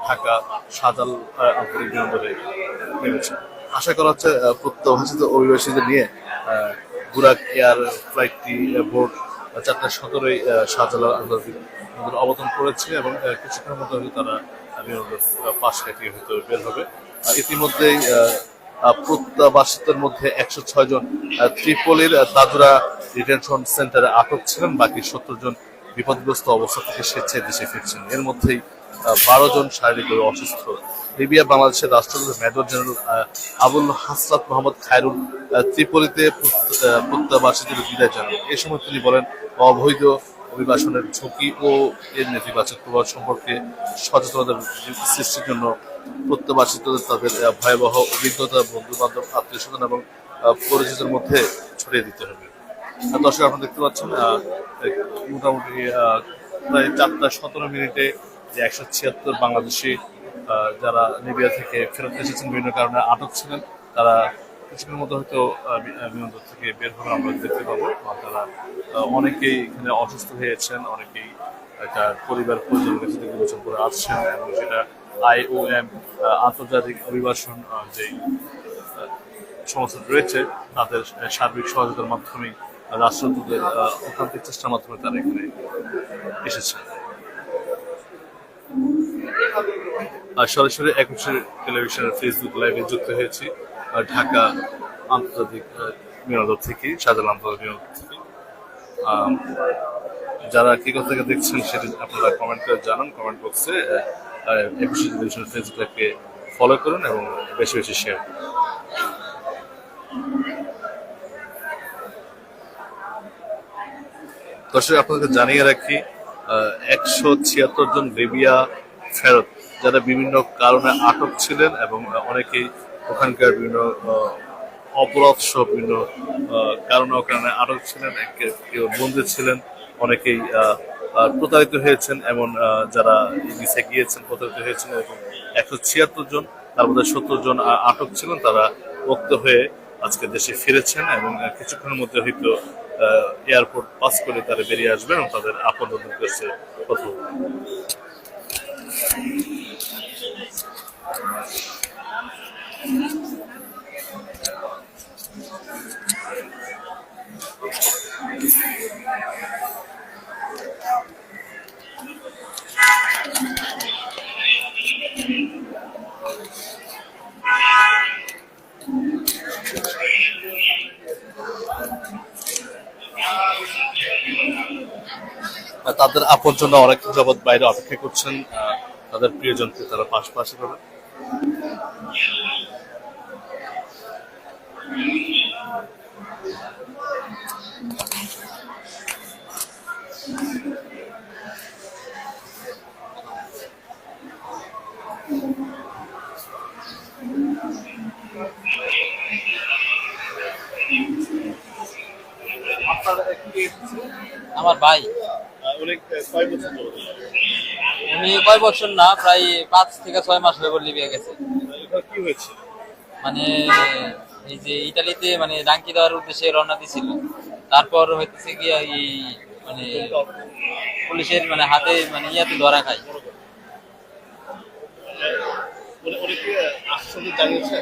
ঢাকা শাহজালাল আন্তর্জাতিক বিমানবন্দরে নেমেছে। আশা করা হচ্ছে প্রত্যাবাসিত অভিবাসীদের নিয়ে বুরাক এয়ার ফ্লাইটটি ভোর 4:17 শাহজালাল আন্তর্জাতিক বিমানবন্দরে অবতরণ করেছে এবং কিছুক্ষণের মধ্যে হয়তো তারা বিমানবন্দর পাশ কাটিয়ে হয়তো বের হবে। ইতিমধ্যেই প্রত্যাবাসিতের মধ্যে 106 জন ত্রিপোলির তাজুরা ডিটেনশন সেন্টারে আটক ছিলেন, বাকি 70 জন বিপদগ্রস্ত অবস্থা থেকে স্বেচ্ছায় দেশে ফিরছেন। এর মধ্যেই 12 জন শারীরিকভাবে অসুস্থ। লিবিয়া বাংলাদেশের রাষ্ট্রদূত মেজর জেনারেল আবুল হাসরাত মোহাম্মদ খায়রুল ত্রিপোলিতে প্রত্যাবাসীদের বিদায় জানান। এ সময় তিনি বলেন, অবৈধ অভিবাসনের ঝুঁকি ও এর নেতিবাচক প্রভাব সম্পর্কে সচেতনতা সৃষ্টির জন্য প্রত্যাবাসীদের তাদের ভয়াবহ অভিজ্ঞতা বন্ধু-বান্ধব, আত্মীয়-স্বজন এবং পরিচিতদের মধ্যে ছড়িয়ে দিতে হবে। দর্শক, আপনারা দেখতে পাচ্ছেন মোটামুটি প্রায় 4:17 যে 176 বাংলাদেশি যারা লিবিয়া থেকে ফেরত এসেছেন বিভিন্ন কারণে আটক ছিলেন, তারা কিছুক্ষণের মতো হয়তো বিমানবন্দর থেকে বের হবে আমরা দেখতে পাবো। তারা অনেকেই এখানে অসুস্থ হয়েছেন, অনেকেই তার পরিবার পরিজনের কাছে বিবেচনা করে আসছেন এবং সেটা IOM আন্তর্জাতিক অভিবাসন যে সংস্থা রয়েছে তাদের সার্বিক সহায়তার মাধ্যমে রাষ্ট্রদূতের অকান্তিক চেষ্টার মাধ্যমে তারা এখানে এসেছে। সরাসরি 21 টেলিভিশনের ফেসবুক লাইভে যুক্ত হয়েছি ঢাকা আন্তর্জাতিক বিমানবন্দর থেকে, শাহজালাল আন্তর্জাতিক বিমানবন্দর থেকে। যারা কি কথা থেকে দেখছেন সেটা আপনারা কমেন্ট করে জানান কমেন্ট বক্সে। 21 টেলিভিশনের ফেসবুক লাইভকে ফলো করুন এবং বেশি বেশি শেয়ার করুন। দর্শক, আপনাদের জানিয়ে রাখি 176 জন লিবিয়া ফেরত যারা বিভিন্ন কারণে আটক ছিলেন এবং অনেকেই ওখানকার বিভিন্ন অপরাধ সহ বিভিন্ন কারণে আটক ছিলেন, কেউ বন্দী ছিলেন, অনেকেই প্রতারিত হয়েছেন, এমন যারা ভিসা গিয়েছেন প্রতারিত হয়েছেন এবং 176 জন, তার মধ্যে 70 জন আটক ছিলেন, তারা মুক্ত হয়ে আজকে দেশে ফিরেছেন এবং কিছুক্ষণের মধ্যে হয়তো এয়ারপোর্ট পাস করে তারা বেরিয়ে আসবেন এবং তাদের আপনজনদের কাছে কথা বলবেন। তাদের আপনজনরা অনেক যাবৎ বাইরে অপেক্ষা করছেন তাদের প্রিয়জনকে তারা পাশে পাবে। আমার ভাই উনি কয় বছর না, প্রায় 5 থেকে 6 মাস হয়ে লিবিয়া গেছে। কি হয়েছে মানে এই যে ইতালিতে মানে ডাঙ্কি দেওয়ার উদ্দেশ্যে রওনা দিছিল, তারপর হইতেছে কি এই মানে পুলিশের মানে হাতে মানে ইয়াতে ধরা খায়। আসলে জানিয়েছে